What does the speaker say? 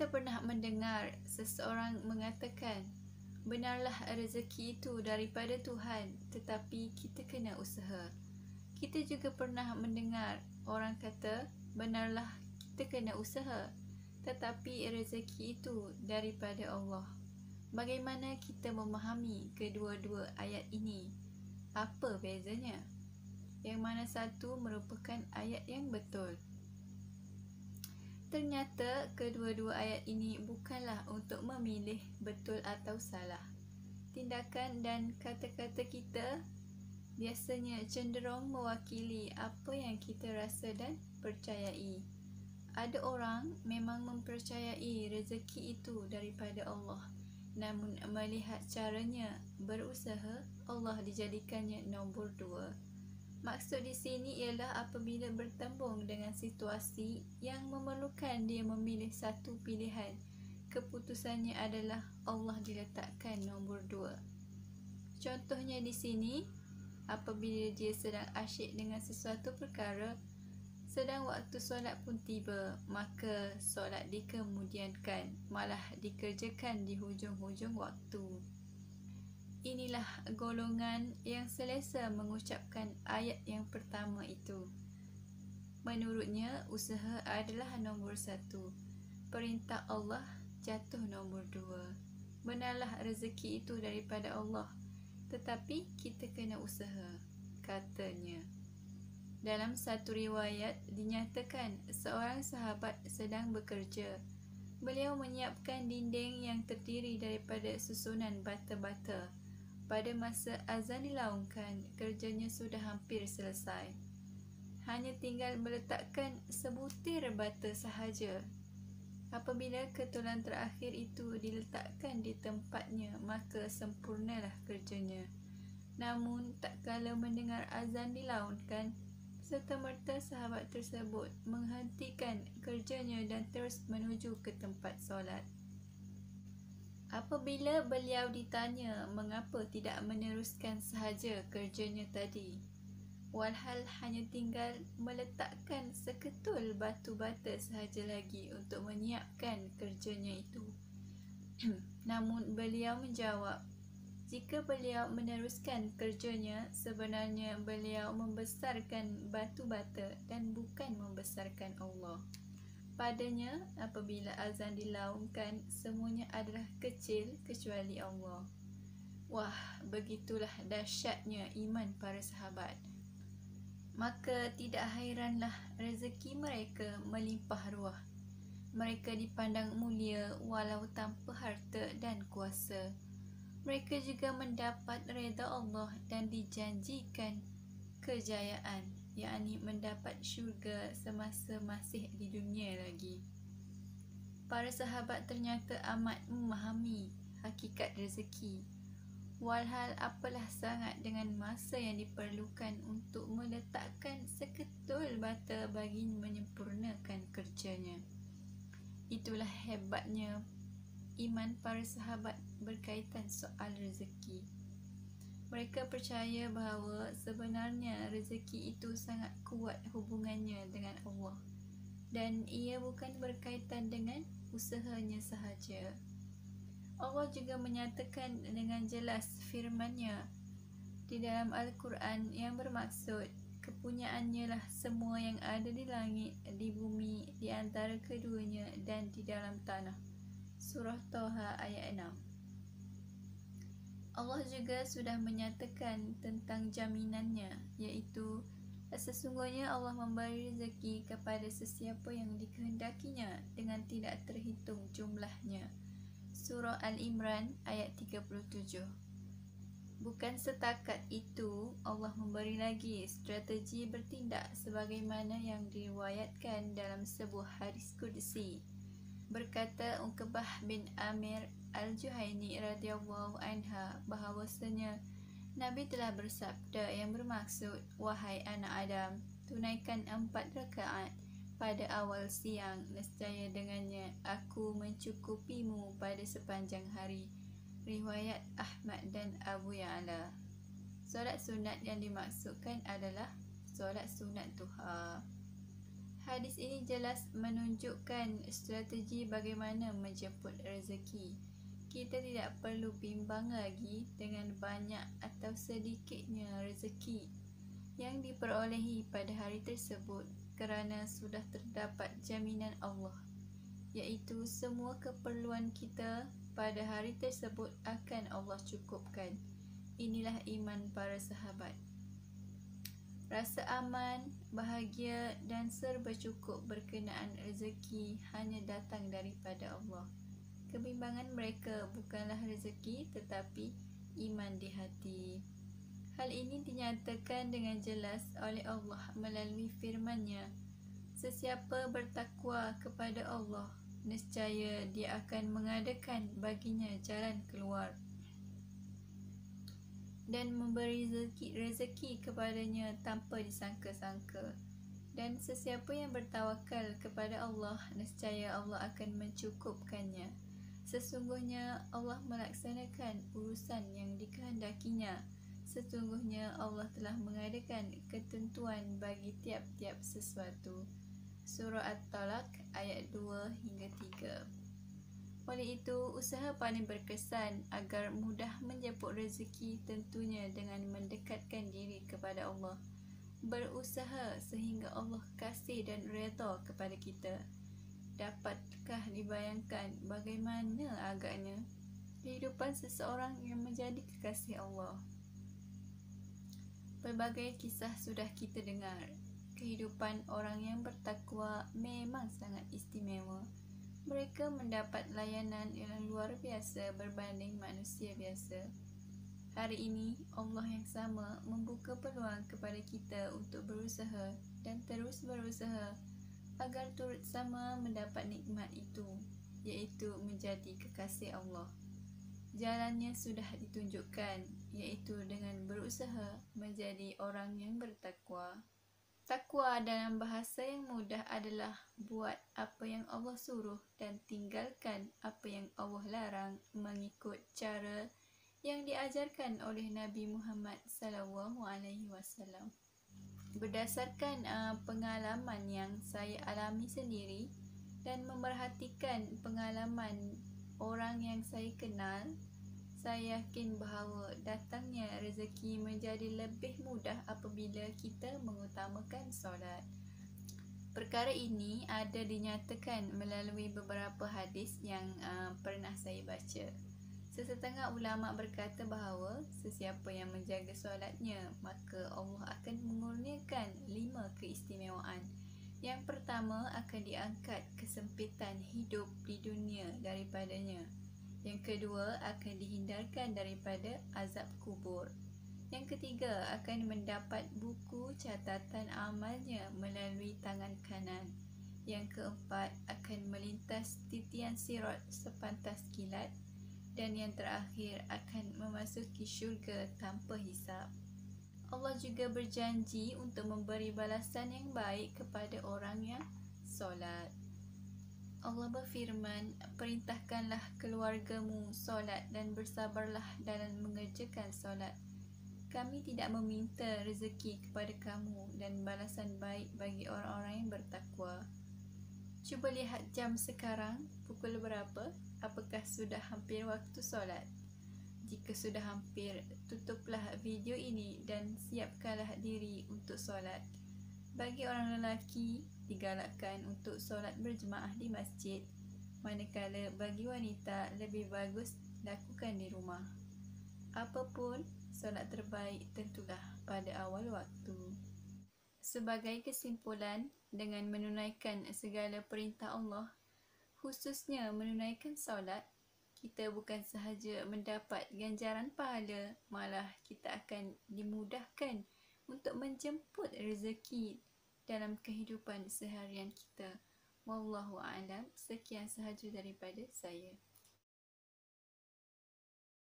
Kita pernah mendengar seseorang mengatakan, benarlah rezeki itu daripada Tuhan, tetapi kita kena usaha. Kita juga pernah mendengar orang kata, benarlah kita kena usaha, tetapi rezeki itu daripada Allah. Bagaimana kita memahami kedua-dua ayat ini? Apa bezanya? Yang mana satu merupakan ayat yang betul? Ternyata kedua-dua ayat ini bukanlah untuk memilih betul atau salah. Tindakan dan kata-kata kita biasanya cenderung mewakili apa yang kita rasa dan percayai. Ada orang memang mempercayai rezeki itu daripada Allah, namun melihat caranya berusaha, Allah dijadikannya nombor dua. Maksud di sini ialah apabila bertembung dengan situasi yang memerlukan dia memilih satu pilihan, keputusannya adalah Allah diletakkan nombor dua. Contohnya di sini, apabila dia sedang asyik dengan sesuatu perkara, sedang waktu solat pun tiba, maka solat dikemudiankan, malah dikerjakan di hujung-hujung waktu. Inilah golongan yang selesa mengucapkan ayat yang pertama itu. Menurutnya, usaha adalah nombor satu. Perintah Allah jatuh nombor dua. Benarlah rezeki itu daripada Allah, tetapi kita kena usaha, katanya. Dalam satu riwayat dinyatakan seorang sahabat sedang bekerja. Beliau menyiapkan dinding yang terdiri daripada susunan bata-bata. Pada masa azan dilaungkan, kerjanya sudah hampir selesai. Hanya tinggal meletakkan sebutir bata sahaja. Apabila ketulan terakhir itu diletakkan di tempatnya, maka sempurnalah kerjanya. Namun, tak kala mendengar azan dilaungkan, serta-merta sahabat tersebut menghentikan kerjanya dan terus menuju ke tempat solat. Apabila beliau ditanya mengapa tidak meneruskan sahaja kerjanya tadi, walhal hanya tinggal meletakkan seketul batu bata sahaja lagi untuk menyiapkan kerjanya itu. Namun beliau menjawab, jika beliau meneruskan kerjanya, sebenarnya beliau membesarkan batu bata dan bukan membesarkan Allah. Padanya, apabila azan dilaungkan, semuanya adalah kecil kecuali Allah. Wah, begitulah dahsyatnya iman para sahabat. Maka tidak hairanlah rezeki mereka melimpah ruah. Mereka dipandang mulia walau tanpa harta dan kuasa. Mereka juga mendapat redha Allah dan dijanjikan kejayaan, yakni mendapat syurga semasa masih di dunia lagi. Para sahabat ternyata amat memahami hakikat rezeki. Walhal apalah sangat dengan masa yang diperlukan untuk meletakkan seketul bata bagi menyempurnakan kerjanya. Itulah hebatnya iman para sahabat berkaitan soal rezeki. Mereka percaya bahawa sebenarnya rezeki itu sangat kuat hubungannya dengan Allah dan ia bukan berkaitan dengan usahanya sahaja. Allah juga menyatakan dengan jelas firman-Nya di dalam Al-Quran yang bermaksud kepunyaannya lah semua yang ada di langit, di bumi, di antara keduanya dan di dalam tanah. Surah Toha ayat 6. Allah juga sudah menyatakan tentang jaminannya, iaitu sesungguhnya Allah memberi rezeki kepada sesiapa yang dikehendakinya dengan tidak terhitung jumlahnya. Surah Al-Imran ayat 37. Bukan setakat itu, Allah memberi lagi strategi bertindak sebagaimana yang diriwayatkan dalam sebuah hadis qudsi. Berkata Uqbah bin Amir Al-Juhaini radhiyallahu anha bahawasanya Nabi telah bersabda yang bermaksud, wahai anak Adam, tunaikan 4 rakaat pada awal siang, nescaya dengannya aku mencukupimu pada sepanjang hari. Riwayat Ahmad dan Abu Ya'la. Solat sunat yang dimaksudkan adalah solat sunat duha. Hadis ini jelas menunjukkan strategi bagaimana menjemput rezeki. Kita tidak perlu bimbang lagi dengan banyak atau sedikitnya rezeki yang diperolehi pada hari tersebut kerana sudah terdapat jaminan Allah, iaitu semua keperluan kita pada hari tersebut akan Allah cukupkan. Inilah iman para sahabat. Rasa aman, bahagia dan serba cukup berkenaan rezeki hanya datang daripada Allah. Kebimbangan mereka bukanlah rezeki tetapi iman di hati. Hal ini dinyatakan dengan jelas oleh Allah melalui firman-Nya. Sesiapa bertakwa kepada Allah, nescaya Dia akan mengadakan baginya jalan keluar dan memberi rezeki kepadanya tanpa disangka-sangka. Dan sesiapa yang bertawakal kepada Allah, nescaya Allah akan mencukupkannya. Sesungguhnya Allah melaksanakan urusan yang dikehendakinya. Sesungguhnya Allah telah mengadakan ketentuan bagi tiap-tiap sesuatu. Surah At-Talaq ayat 2 hingga 3. Oleh itu, usaha paling berkesan agar mudah menjemput rezeki tentunya dengan mendekatkan diri kepada Allah. Berusaha sehingga Allah kasih dan redha kepada kita. Dapatkah dibayangkan bagaimana agaknya kehidupan seseorang yang menjadi kekasih Allah? Pelbagai kisah sudah kita dengar. Kehidupan orang yang bertakwa memang sangat istimewa. Mereka mendapat layanan yang luar biasa berbanding manusia biasa. Hari ini, Allah yang sama membuka peluang kepada kita untuk berusaha dan terus berusaha agar turut sama mendapat nikmat itu, iaitu menjadi kekasih Allah. Jalannya sudah ditunjukkan, iaitu dengan berusaha menjadi orang yang bertakwa. Takwa dalam bahasa yang mudah adalah buat apa yang Allah suruh dan tinggalkan apa yang Allah larang mengikut cara yang diajarkan oleh Nabi Muhammad SAW. Berdasarkan pengalaman yang saya alami sendiri dan memerhatikan pengalaman orang yang saya kenal, saya yakin bahawa datangnya rezeki menjadi lebih mudah apabila kita mengutamakan solat. Perkara ini ada dinyatakan melalui beberapa hadis yang pernah saya baca. Sesetengah ulama berkata bahawa sesiapa yang menjaga solatnya, maka Allah akan mengurniakan 5 keistimewaan. Yang pertama, akan diangkat kesempitan hidup di dunia daripadanya. Yang kedua, akan dihindarkan daripada azab kubur. Yang ketiga, akan mendapat buku catatan amalnya melalui tangan kanan. Yang keempat, akan melintas titian sirat sepantas kilat. Dan yang terakhir, akan memasuki syurga tanpa hisab. Allah juga berjanji untuk memberi balasan yang baik kepada orang yang solat. Allah berfirman, perintahkanlah keluargamu solat dan bersabarlah dalam mengerjakan solat. Kami tidak meminta rezeki kepada kamu dan balasan baik bagi orang-orang yang bertakwa. Cuba lihat jam sekarang, pukul berapa? Apakah sudah hampir waktu solat? Jika sudah hampir, tutuplah video ini dan siapkanlah diri untuk solat. Bagi orang lelaki, digalakkan untuk solat berjemaah di masjid, manakala bagi wanita lebih bagus lakukan di rumah. Apapun, solat terbaik tentulah pada awal waktu. Sebagai kesimpulan, dengan menunaikan segala perintah Allah, khususnya menunaikan solat, kita bukan sahaja mendapat ganjaran pahala, malah kita akan dimudahkan untuk menjemput rezeki dalam kehidupan seharian kita. Wallahu a'lam. Sekian sahaja daripada saya.